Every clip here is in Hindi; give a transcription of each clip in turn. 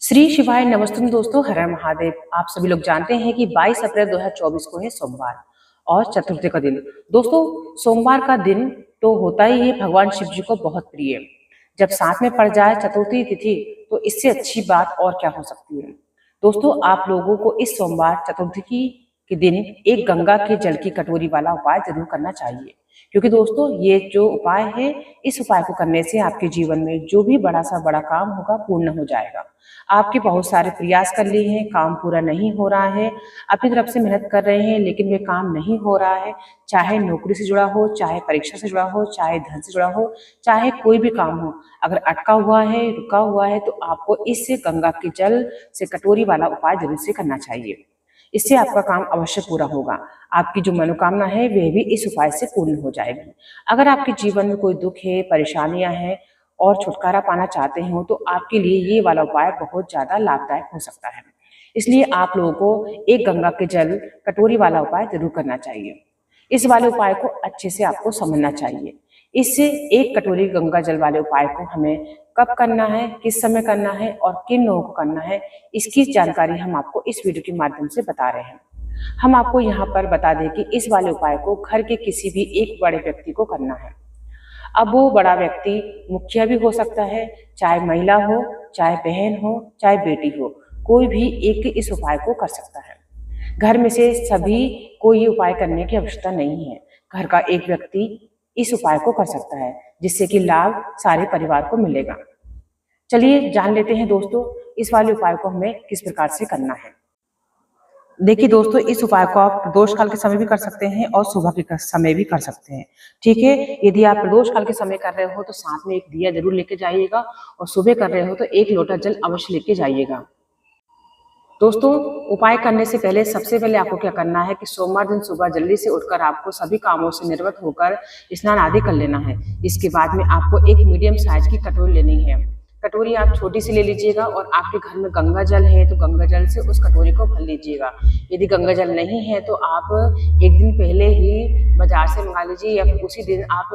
श्री शिवाय नमस्तुम दोस्तों, हर हर महादेव। आप सभी लोग जानते हैं कि 22 अप्रैल 2024 को है सोमवार और चतुर्थी का दिन। दोस्तों, सोमवार का दिन तो होता ही है भगवान शिव जी को बहुत प्रिय। जब साथ में पड़ जाए चतुर्थी तिथि तो इससे अच्छी बात और क्या हो सकती है। दोस्तों, आप लोगों को इस सोमवार चतुर्थी के दिन एक गंगा के जल की कटोरी वाला उपाय जरूर करना चाहिए, क्योंकि दोस्तों ये जो उपाय है, इस उपाय को करने से आपके जीवन में जो भी बड़ा सा बड़ा काम होगा पूर्ण हो जाएगा। आपके बहुत सारे प्रयास कर लिए हैं, काम पूरा नहीं हो रहा है, अपनी तरफ से मेहनत कर रहे हैं लेकिन वे काम नहीं हो रहा है। चाहे नौकरी से जुड़ा हो, चाहे परीक्षा से जुड़ा हो, चाहे धन से जुड़ा हो, चाहे कोई भी काम हो, अगर अटका हुआ है, रुका हुआ है, तो आपको इस गंगा के जल से कटोरी वाला उपाय जरूर से करना चाहिए। इससे आपका काम अवश्य पूरा होगा। आपकी जो मनोकामना है वह भी इस उपाय से पूर्ण हो जाएगी। अगर आपके जीवन में कोई दुख है, परेशानियां हैं और छुटकारा पाना चाहते हो तो आपके लिए ये वाला उपाय बहुत ज्यादा लाभदायक हो सकता है। इसलिए आप लोगों को एक गंगा के जल कटोरी वाला उपाय जरूर करना चाहिए। इस वाले उपाय को अच्छे से आपको समझना चाहिए। इससे एक कटोरी गंगा जल वाले उपाय को हमें कब करना है, किस समय करना है और किन लोगों को करना है, इसकी जानकारी हम आपको इस वीडियो के माध्यम से बता रहे हैं। हम आपको यहाँ पर बता दें कि इस वाले उपाय को घर के किसी भी एक बड़े व्यक्ति को करना है। अब वो बड़ा व्यक्ति मुखिया भी हो सकता है, चाहे महिला हो, चाहे बहन हो, चाहे बेटी हो, कोई भी एक इस उपाय को कर सकता है। घर में से सभी को ये उपाय करने की आवश्यकता नहीं है। घर का एक व्यक्ति इस उपाय को कर सकता है, जिससे कि लाभ सारे परिवार को मिलेगा। चलिए जान लेते हैं दोस्तों, इस वाले उपाय को हमें किस प्रकार से करना है। देखिए दोस्तों, इस उपाय को आप प्रदोष काल के समय भी कर सकते हैं और सुबह के समय भी कर सकते हैं। ठीक है, यदि आप प्रदोष काल के समय कर रहे हो तो साथ में एक दिया जरूर लेके जाइएगा और सुबह कर रहे हो तो एक लोटा जल अवश्य लेके जाइएगा। दोस्तों, उपाय करने से पहले सबसे पहले आपको क्या करना है कि सोमवार दिन सुबह जल्दी से उठकर आपको सभी कामों से निवृत्त होकर स्नान आदि कर लेना है। इसके बाद में आपको एक मीडियम साइज की कटोरी लेनी है। कटोरी आप छोटी सी ले लीजिएगा और आपके घर में गंगा जल है तो गंगा जल से उस कटोरी को भर लीजिएगा। यदि गंगा जल नहीं है तो आप एक दिन पहले ही बाजार से मंगा लीजिए, या फिर उसी दिन आप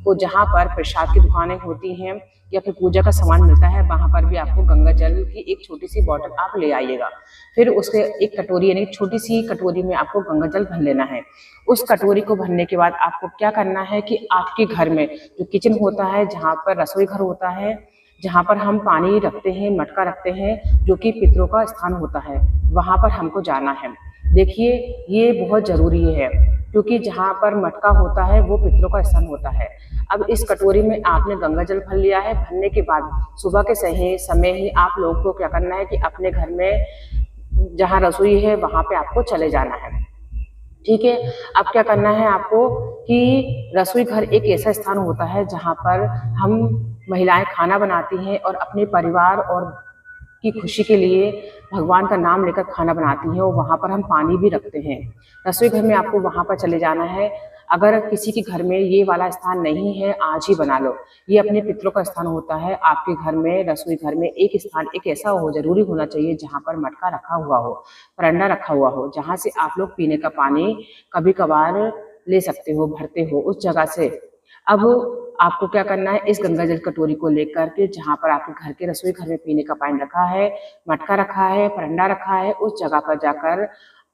को जहाँ पर प्रसाद की दुकानें होती हैं या फिर पूजा का सामान मिलता है वहां पर भी आपको गंगा जल की एक छोटी सी बोतल आप ले आइएगा। फिर उसके एक कटोरी यानी छोटी सी कटोरी में आपको गंगा जल भर लेना है। उस कटोरी को भरने के बाद आपको क्या करना है कि आपके घर में जो किचन होता है, जहाँ पर रसोई घर होता है, जहाँ पर हम पानी रखते हैं, मटका रखते हैं, जो कि पितरों का स्थान होता है, वहां पर हमको जाना है। देखिए, ये बहुत जरूरी है क्योंकि जहाँ पर मटका होता है वो पितरों का स्थान होता है। अब इस कटोरी में आपने गंगा जल भर लिया है। भरने के बाद सुबह के सही समय ही आप लोगों को क्या करना है कि अपने घर में जहाँ रसोई है वहां पे आपको चले जाना है। ठीक है, अब क्या करना है आपको कि रसोई घर एक ऐसा स्थान होता है जहाँ पर हम महिलाएं खाना बनाती हैं और अपने परिवार और की खुशी के लिए भगवान का नाम लेकर खाना बनाती हैं, और वहाँ पर हम पानी भी रखते हैं। रसोई घर में आपको वहाँ पर चले जाना है। अगर किसी के घर में ये वाला स्थान नहीं है, आज ही बना लो। ये अपने पितरों का स्थान होता है। आपके घर में, रसोई घर में एक स्थान एक ऐसा हो जरूरी होना चाहिए जहाँ पर मटका रखा हुआ हो, परंडा रखा हुआ हो, जहाँ से आप लोग पीने का पानी कभी कभार ले सकते हो, भरते हो उस जगह से। अब आपको क्या करना है, इस गंगा जल कटोरी को लेकर के जहाँ पर आपके घर के रसोई घर में पीने का पानी रखा है, मटका रखा है, परंडा रखा है, उस जगह पर जाकर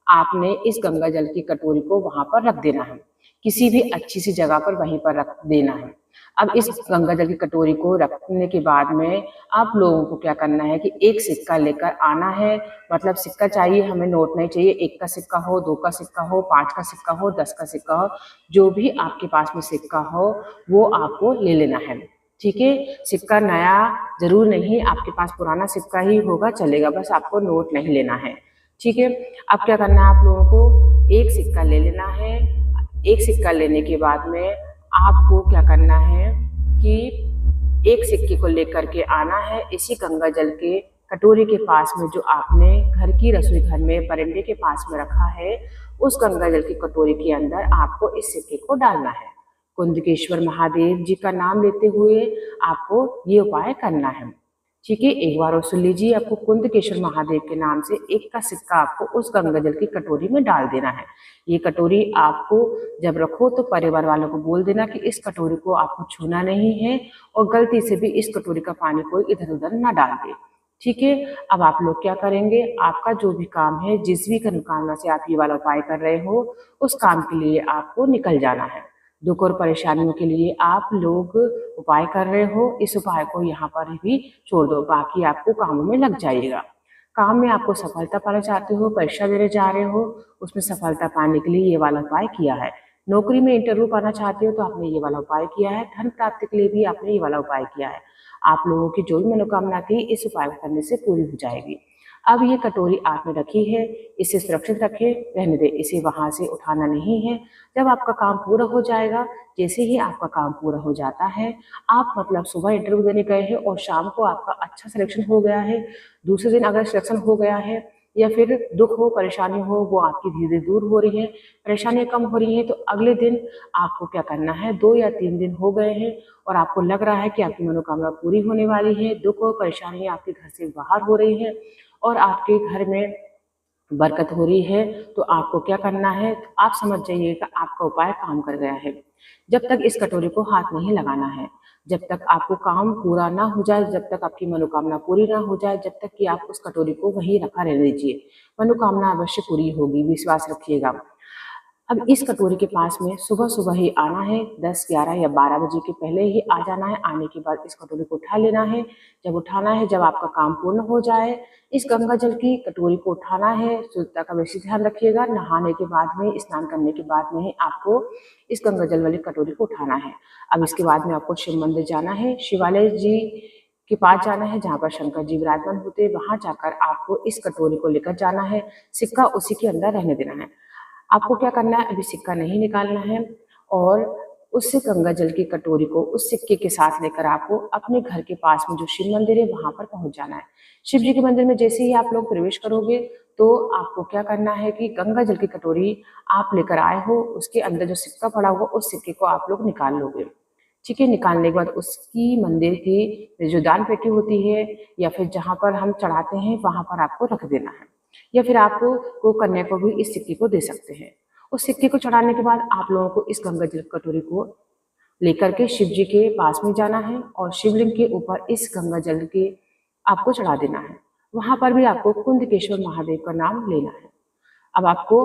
आपने इस गंगा जल की कटोरी को वहां पर रख देना है। किसी भी अच्छी सी जगह पर वहीं पर रख देना है। अब इस गंगा जल की कटोरी को रखने के बाद में आप लोगों को क्या करना है कि एक सिक्का लेकर आना है। मतलब सिक्का चाहिए, हमें नोट नहीं चाहिए। 1 का सिक्का हो, 2 का सिक्का हो, 5 का सिक्का हो, 10 का सिक्का हो, जो भी आपके पास में सिक्का हो वो आपको ले लेना है। ठीक है, सिक्का नया जरूर नहीं, आपके पास पुराना सिक्का ही होगा चलेगा, बस आपको नोट नहीं लेना है। ठीक है, अब क्या करना है, आप लोगों को एक सिक्का ले लेना है। एक सिक्का लेने के बाद में आपको क्या करना है कि एक सिक्के को लेकर के आना है इसी गंगा जल के कटोरी के पास में, जो आपने घर की रसोई घर में परंडे के पास में रखा है। उस गंगा जल की कटोरी के अंदर आपको इस सिक्के को डालना है। कुंदकेश्वर महादेव जी का नाम लेते हुए आपको ये उपाय करना है। ठीक है, एक बार और सुन लीजिए। आपको कुंदकेश्वर महादेव के नाम से 1 का सिक्का आपको उस गंगा जल की कटोरी में डाल देना है। ये कटोरी आपको जब रखो तो परिवार वालों को बोल देना कि इस कटोरी को आपको छूना नहीं है और गलती से भी इस कटोरी का पानी कोई इधर उधर ना डाल दे। ठीक है। अब आप लोग क्या करेंगे, आपका जो भी काम है, जिस भी मनोकामना से आप ये वाला उपाय कर रहे हो, उस काम के लिए आपको निकल जाना है। दुख और परेशानियों के लिए आप लोग उपाय कर रहे हो, इस उपाय को यहाँ पर भी छोड़ दो, बाकी आपको कामों में लग जाइएगा। काम में आपको सफलता पाना चाहते हो, परीक्षा देने जा रहे हो, उसमें सफलता पाने के लिए ये वाला उपाय किया है। नौकरी में इंटरव्यू पाना चाहते हो तो आपने ये वाला उपाय किया है। धन प्राप्ति के लिए भी आपने ये वाला उपाय किया है। आप लोगों की जो भी मनोकामना थी इस उपाय को करने से पूरी हो जाएगी। अब ये कटोरी आपने रखी है, इसे सुरक्षित रखे, रहने दे, इसे वहां से उठाना नहीं है। जब आपका काम पूरा हो जाएगा, जैसे ही आपका काम पूरा हो जाता है, आप मतलब सुबह इंटरव्यू देने गए हैं और शाम को आपका अच्छा सिलेक्शन हो गया है, दूसरे दिन अगर सिलेक्शन हो गया है या फिर दुख हो परेशानी हो वो आपकी धीरे धीरे दूर हो रही है, परेशानियां कम हो रही हैं, तो अगले दिन आपको क्या करना है, 2 या 3 दिन हो गए हैं और आपको लग रहा है कि आपकी मनोकामना पूरी होने वाली है, दुख और परेशानियां आपके घर से बाहर हो रही हैं और आपके घर में बरकत हो रही है, तो आपको क्या करना है, आप समझ जाइएगा आपका उपाय काम कर गया है। जब तक इस कटोरी को हाथ नहीं लगाना है, जब तक आपको काम पूरा ना हो जाए, जब तक आपकी मनोकामना पूरी ना हो जाए, जब तक कि आप उस कटोरी को वहीं रखा रहने दीजिए। मनोकामना अवश्य पूरी होगी, विश्वास रखिएगा। अब इस कटोरी के पास में सुबह सुबह ही आना है, 10, 11 या 12 बजे के पहले ही आ जाना है। आने के बाद इस कटोरी को उठा लेना है। जब उठाना है, जब आपका काम पूर्ण हो जाए, इस गंगा जल की कटोरी को उठाना है। शुद्धता का विशेष ध्यान रखिएगा। नहाने के बाद में, स्नान करने के बाद में ही आपको इस गंगा जल वाली कटोरी को उठाना है। अब इसके बाद में आपको शिव मंदिर जाना है, शिवालय जी के पास जाना है जहाँ पर शंकर जी विराजमान होते हैं। वहां जाकर आपको इस कटोरी को लेकर जाना है, सिक्का उसी के अंदर रहने देना है। आपको क्या करना है, अभी सिक्का नहीं निकालना है और उस गंगा जल की कटोरी को उस सिक्के के साथ लेकर आपको अपने घर के पास में जो शिव मंदिर है वहां पर पहुंच जाना है। शिव जी के मंदिर में जैसे ही आप लोग प्रवेश करोगे तो आपको क्या करना है कि गंगा जल की कटोरी आप लेकर आए हो, उसके अंदर जो सिक्का पड़ा हुआ उस सिक्के को आप लोग निकाल लोगे। ठीक है, निकालने के बाद उसकी मंदिर की जो दान पेटी होती है या फिर जहाँ पर हम चढ़ाते हैं वहां पर आपको रख देना है, या फिर आपको को कन्या को भी इस सिक्के को दे सकते हैं। उस सिक्के को चढ़ाने के बाद आप लोगों को इस गंगा जल कटोरी को लेकर के शिव जी के पास में जाना है और शिवलिंग के ऊपर इस गंगा जल के आपको चढ़ा देना है। वहां पर भी आपको कुंदकेश्वर महादेव का नाम लेना है। अब आपको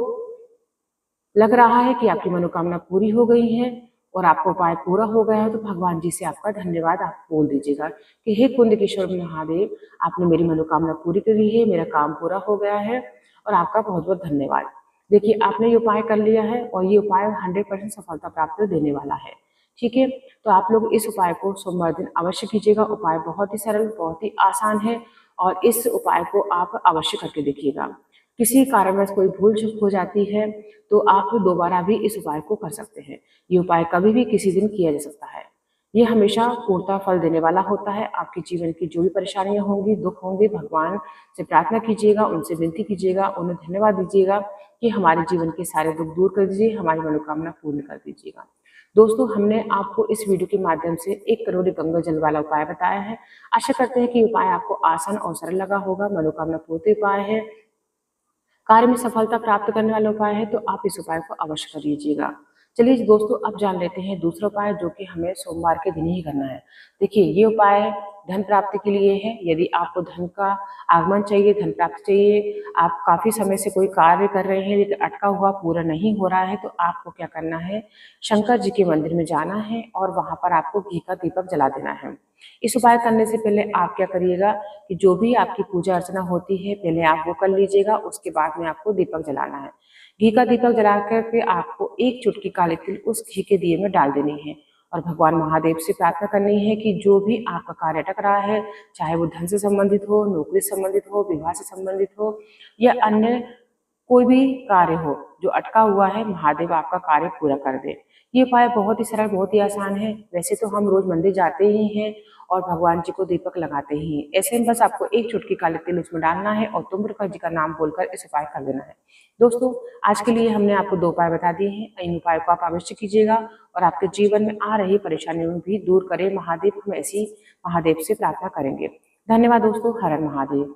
लग रहा है कि आपकी मनोकामना पूरी हो गई है और आपका उपाय पूरा हो गया है, तो भगवान जी से आपका धन्यवाद आप बोल दीजिएगा कि हे कुंदकेश्वर महादेव, आपने मेरी मनोकामना पूरी करी है, मेरा काम पूरा हो गया है और आपका बहुत बहुत धन्यवाद। देखिए, आपने ये उपाय कर लिया है और ये उपाय 100% सफलता प्राप्त देने वाला है। ठीक है, तो आप लोग इस उपाय को सोमवार दिन अवश्य कीजिएगा। उपाय बहुत ही सरल, बहुत ही आसान है और इस उपाय को आप अवश्य करके देखिएगा। किसी कारणवश कोई भूल चूक हो जाती है तो आप दोबारा भी इस उपाय को कर सकते हैं। ये उपाय कभी भी किसी दिन किया जा सकता है। ये हमेशा पूर्णता फल देने वाला होता है। आपके जीवन की जो भी परेशानियां होंगी, दुख होंगे, भगवान से प्रार्थना कीजिएगा, उनसे विनती कीजिएगा, उन्हें धन्यवाद दीजिएगा कि हमारे जीवन के सारे दुख दूर कर दीजिए, हमारी मनोकामना पूर्ण कर दीजिएगा। दोस्तों, हमने आपको इस वीडियो के माध्यम से 1 करोड़ गंगा जल वाला उपाय बताया है। आशा करते हैं कि उपाय आपको आसान और सरल लगा होगा। मनोकामना पूर्ति उपाय है, कार्य में सफलता प्राप्त करने वाला उपाय है, तो आप इस उपाय को अवश्य कर लीजिएगा। चलिए दोस्तों, अब जान लेते हैं दूसरा उपाय जो कि हमें सोमवार के दिन ही करना है। देखिए, ये उपाय धन प्राप्ति के लिए है। यदि आपको धन का आगमन चाहिए, धन प्राप्ति चाहिए, आप काफी समय से कोई कार्य कर रहे हैं लेकिन अटका हुआ पूरा नहीं हो रहा है, तो आपको क्या करना है, शंकर जी के मंदिर में जाना है और वहां पर आपको घी का दीपक जला देना है। इस उपाय करने से पहले आप क्या करिएगा कि जो भी आपकी पूजा अर्चना होती है पहले आप वो कर लीजिएगा, उसके बाद में आपको दीपक जलाना है। घी का दीपक जला करके आपको 1 चुटकी काले तिल उस घी के दिए में डाल देनी है और भगवान महादेव से प्रार्थना करनी है कि जो भी आपका कार्य अटक रहा है, चाहे वो धन से संबंधित हो, नौकरी से संबंधित हो, विवाह से संबंधित हो या अन्य कोई भी कार्य हो जो अटका हुआ है, महादेव आपका कार्य पूरा कर दे। ये उपाय बहुत ही सरल, बहुत ही आसान है। वैसे तो हम रोज मंदिर जाते ही हैं और भगवान जी को दीपक लगाते ही हैं। ऐसे में बस आपको 1 चुटकी काले तिल उसमें डालना है और तुम्रका जी का नाम बोलकर इस उपाय कर देना है। दोस्तों, आज के लिए हमने आपको 2 उपाय बता दिए हैं। इन उपायों को आप अवश्य कीजिएगा और आपके जीवन में आ रही परेशानियों भी दूर करे महादेव। हम ऐसी महादेव से प्रार्थना करेंगे। धन्यवाद दोस्तों। हर हर महादेव।